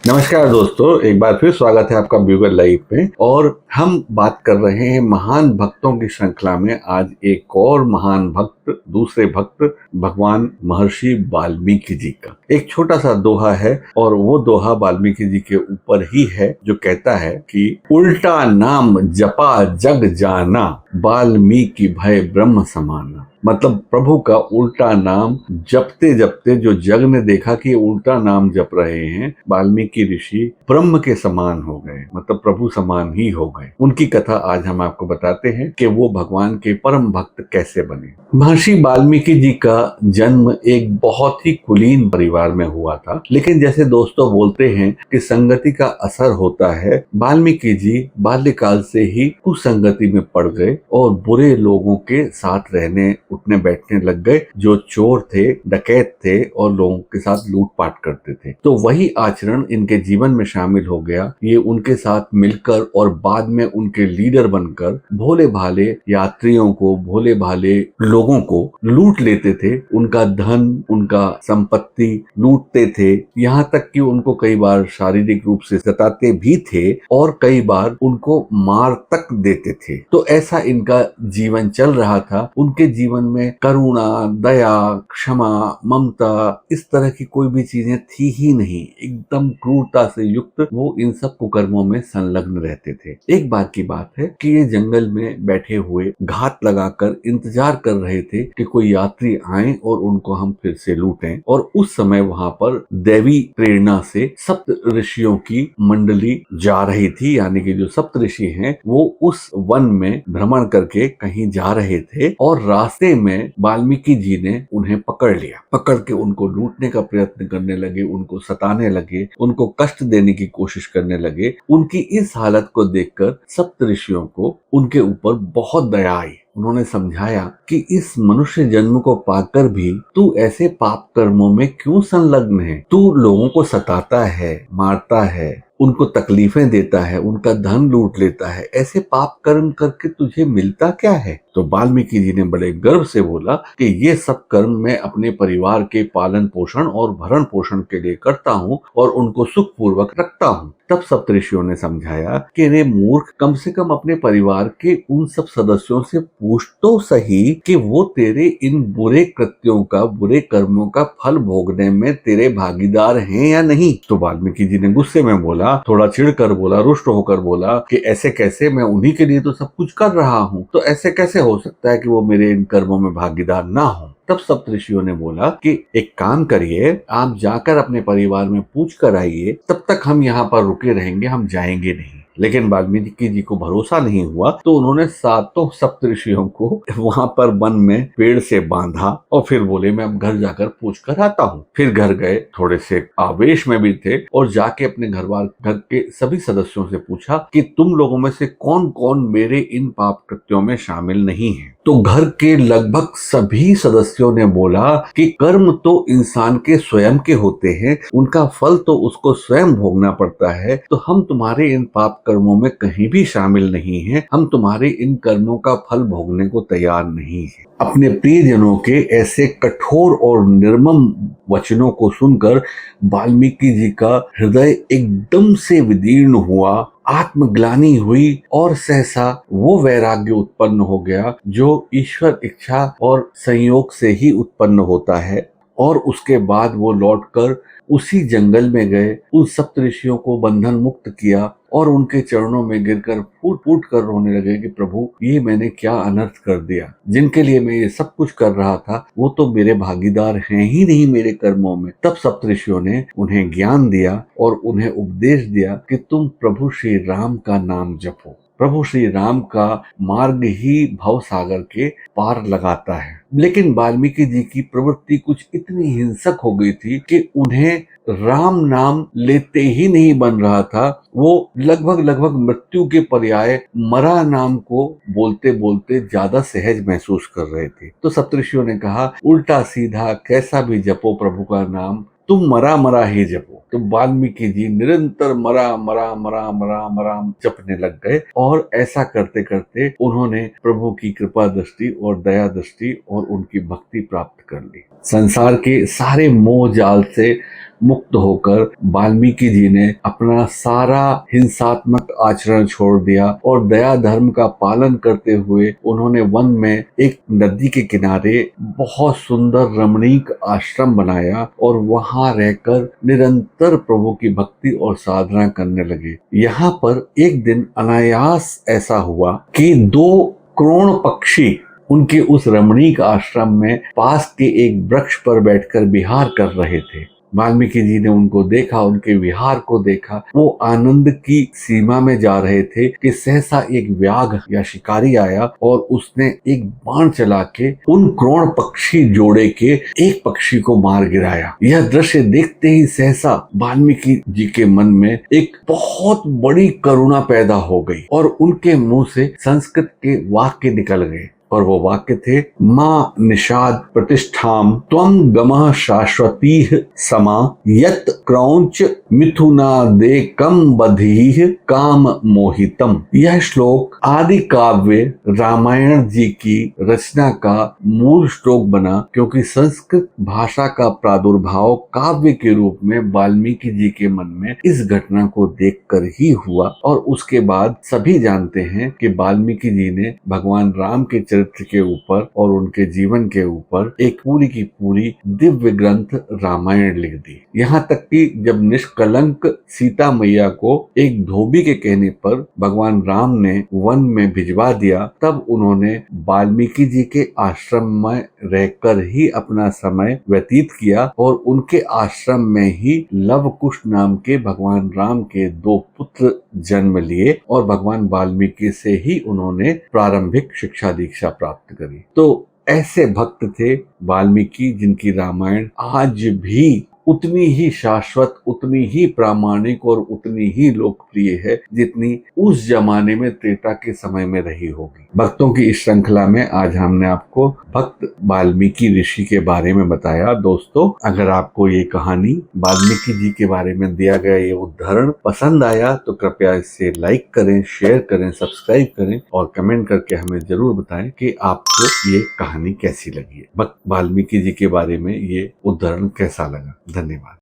नमस्कार दोस्तों, एक बार फिर स्वागत है आपका ब्यूगर लाइफ में। और हम बात कर रहे हैं महान भक्तों की श्रृंखला में। आज एक और महान भक्त, दूसरे भक्त भगवान महर्षि वाल्मीकि जी का एक छोटा सा दोहा है। और वो दोहा वाल्मीकि जी के ऊपर ही है, जो कहता है कि उल्टा नाम जपा जग जाना, वाल्मीकि भय ब्रह्म समाना। मतलब प्रभु का उल्टा नाम जपते जपते जो जग ने देखा कि उल्टा नाम जप रहे हैं, वाल्मीकि ऋषि ब्रह्म के समान हो गए, मतलब प्रभु समान ही हो गए। उनकी कथा आज हम आपको बताते हैं कि वो भगवान के परम भक्त कैसे बने। महर्षि वाल्मीकि जी का जन्म एक बहुत ही कुलीन परिवार में हुआ था, लेकिन जैसे दोस्तों बोलते हैं कि संगति का असर होता है, वाल्मीकि जी बाल्यकाल से ही कुसंगति में पड़ गए और बुरे लोगों के साथ रहने उठने बैठने लग गए, जो चोर थे, डकैत थे और लोगों के साथ लूटपाट करते थे। तो वही आचरण इनके जीवन में शामिल हो गया। ये उनके साथ मिलकर और बाद में उनके लीडर बनकर भोले भाले यात्रियों को, भोले भाले लोगों को लूट लेते थे। उनका धन, उनका संपत्ति लूटते थे, यहाँ तक कि उनको कई बार शारीरिक रूप से सताते भी थे और कई बार उनको मार तक देते थे। तो ऐसा इनका जीवन चल रहा था। उनके जीवन में करुणा, दया, क्षमा, ममता, इस तरह की कोई भी चीजें थी ही नहीं। एकदम क्रूरता से युक्त वो इन सब कुकर्मों में संलग्न रहते थे। एक बार की बात है कि ये जंगल में बैठे हुए घात लगाकर इंतजार कर रहे थे कि कोई यात्री आए और उनको हम फिर से लूटें। और उस समय वहां पर दैवी प्रेरणा से सप्त ऋषियों की मंडली जा रही थी, यानी कि जो सप्त ऋषि हैं वो उस वन में भ्रमण करके कहीं जा रहे थे और रास्ते में वाल्मीकि जी ने उन्हें पकड़ लिया। पकड़ के उनको लूटने का प्रयत्न करने लगे, उनको सताने लगे, उनको कष्ट देने की कोशिश करने लगे। उनकी इस हालत को देखकर सप्त ऋषियों को उनके ऊपर बहुत दया आई। उन्होंने समझाया कि इस मनुष्य जन्म को पाकर भी तू ऐसे पाप कर्मों में क्यों संलग्न है? तू लोगों को सताता है, मारता है, उनको तकलीफें देता है, उनका धन लूट लेता है। ऐसे पाप कर्म करके तुझे मिलता क्या है? तो वाल्मीकि जी ने बड़े गर्व से बोला कि ये सब कर्म मैं अपने परिवार के पालन पोषण और भरण पोषण के लिए करता हूँ और उनको सुख पूर्वक रखता हूँ। तब सप्तऋषियों ने समझाया कि रे मूर्ख, कम से कम अपने परिवार के उन सब सदस्यों से पूछ तो सही कि वो तेरे इन बुरे कृत्यों का, बुरे कर्मों का फल भोगने में तेरे भागीदार हैं या नहीं। तो वाल्मीकि जी ने गुस्से में बोला, थोड़ा चिढ़कर बोला, रुष्ट होकर बोला कि ऐसे कैसे? मैं उन्हीं के लिए तो सब कुछ कर रहा हूँ, तो ऐसे कैसे हो सकता है कि वो मेरे इन कर्मों में भागीदार ना हो? तब सप्तऋषियों ने बोला कि एक काम करिए, आप जाकर अपने परिवार में पूछ कर आइए, तब तक हम यहाँ पर रुके रहेंगे, हम जाएंगे नहीं। लेकिन वाल्मीकि जी को भरोसा नहीं हुआ, तो उन्होंने सातों सप्तऋषियों को वहां पर वन में पेड़ से बांधा और फिर बोले मैं अब घर जाकर पूछ कर आता हूँ। फिर घर गए, थोड़े से आवेश में भी थे और जाके अपने घर के सभी सदस्यों से पूछा कि तुम लोगों में से कौन कौन मेरे इन पाप कृत्यों में शामिल नहीं है। तो घर के लगभग सभी सदस्यों ने बोला कि कर्म तो इंसान के स्वयं के होते हैं, उनका फल तो उसको स्वयं भोगना पड़ता है, तो हम तुम्हारे इन पाप कर्मों में कहीं भी शामिल नहीं हैं, हम तुम्हारे इन कर्मों का फल भोगने को तैयार नहीं है। अपने प्रियजनों के ऐसे कठोर और निर्मम वचनों को सुनकर वाल्मीकि जी का हृदय एकदम से विदीर्ण हुआ, आत्मग्लानि हुई और सहसा वो वैराग्य उत्पन्न हो गया जो ईश्वर इच्छा और संयोग से ही उत्पन्न होता है। और उसके बाद वो लौटकर उसी जंगल में गए, उन सप्तऋषियों को बंधन मुक्त किया और उनके चरणों में गिरकर फूट फूट कर रोने लगे कि प्रभु, ये मैंने क्या अनर्थ कर दिया। जिनके लिए मैं ये सब कुछ कर रहा था वो तो मेरे भागीदार हैं ही नहीं मेरे कर्मों में। तब सप्तऋषियों ने उन्हें ज्ञान दिया और उन्हें उपदेश दिया कि तुम प्रभु श्री राम का नाम जपो। प्रभु श्री राम का मार्ग ही भव सागर के पार लगाता है। लेकिन वाल्मीकि जी की प्रवृत्ति कुछ इतनी हिंसक हो गई थी कि उन्हें राम नाम लेते ही नहीं बन रहा था। वो लगभग मृत्यु के पर्याय मरा नाम को बोलते बोलते ज्यादा सहज महसूस कर रहे थे। तो सप्तऋषियों ने कहा, उल्टा सीधा कैसा भी जपो प्रभु का नाम, तुम मरा मरा ही जपो। तो वाल्मीकि जी निरंतर मरा मरा मरा मरा मरा जपने लग गए और ऐसा करते करते उन्होंने प्रभु की कृपा दृष्टि और दया दृष्टि और उनकी भक्ति प्राप्त कर ली। संसार के सारे मोह जाल से मुक्त होकर वाल्मीकि जी ने अपना सारा हिंसात्मक आचरण छोड़ दिया और दया धर्म का पालन करते हुए उन्होंने वन में एक नदी के किनारे बहुत सुंदर रमणीक आश्रम बनाया और वहां रहकर निरंतर प्रभु की भक्ति और साधना करने लगे। यहाँ पर एक दिन अनायास ऐसा हुआ कि 2 क्रोण पक्षी उनके उस रमणीक आश्रम में पास के एक वृक्ष पर बैठकर विहार कर रहे थे। वाल्मीकि जी ने उनको देखा, उनके विहार को देखा। वो आनंद की सीमा में जा रहे थे कि सहसा एक व्याघ या शिकारी आया और उसने एक बाण चला के उन क्रोण पक्षी जोड़े के एक पक्षी को मार गिराया। यह दृश्य देखते ही सहसा वाल्मीकि जी के मन में एक बहुत बड़ी करुणा पैदा हो गई और उनके मुंह से संस्कृत के वाक्य निकल गए और वो वाक्य थे, माँ निषाद प्रतिष्ठाम त्वं गमः शाश्वतीः समा यत् क्रौंच मिथुनादेकं बधीः काम मोहितम। यह श्लोक आदि काव्य रामायण जी की रचना का मूल श्लोक बना क्योंकि संस्कृत भाषा का प्रादुर्भाव काव्य के रूप में वाल्मीकि जी के मन में इस घटना को देखकर ही हुआ और उसके बाद सभी जानते हैं कि वाल्मीकि जी ने भगवान राम के चरित्र के ऊपर और उनके जीवन के ऊपर एक पूरी की पूरी दिव्य ग्रंथ रामायण लिख दी। यहाँ तक कि जब निष्कलंक सीता मैया को एक धोबी के कहने पर भगवान राम ने वन में भिजवा दिया, तब उन्होंने वाल्मीकि जी के आश्रम में रहकर ही अपना समय व्यतीत किया और उनके आश्रम में ही लव कुश नाम के भगवान राम के 2 पुत्र जन्म लिए और भगवान वाल्मीकि से ही उन्होंने प्रारंभिक शिक्षा दीक्षा प्राप्त करी। तो ऐसे भक्त थे वाल्मीकि जिनकी रामायण आज भी उतनी ही शाश्वत, उतनी ही प्रामाणिक और उतनी ही लोकप्रिय है जितनी उस जमाने में त्रेता के समय में रही होगी। भक्तों की इस श्रृंखला में आज हमने आपको भक्त वाल्मीकि ऋषि के बारे में बताया। दोस्तों, अगर आपको ये कहानी वाल्मीकि जी के बारे में दिया गया ये उदाहरण पसंद आया तो कृपया इसे लाइक करें, शेयर करें, सब्सक्राइब करें और कमेंट करके हमें जरूर बताएं कि आपको ये कहानी कैसी लगी है, भक्त वाल्मीकि जी के बारे में ये उदाहरण कैसा लगा। धन्यवाद।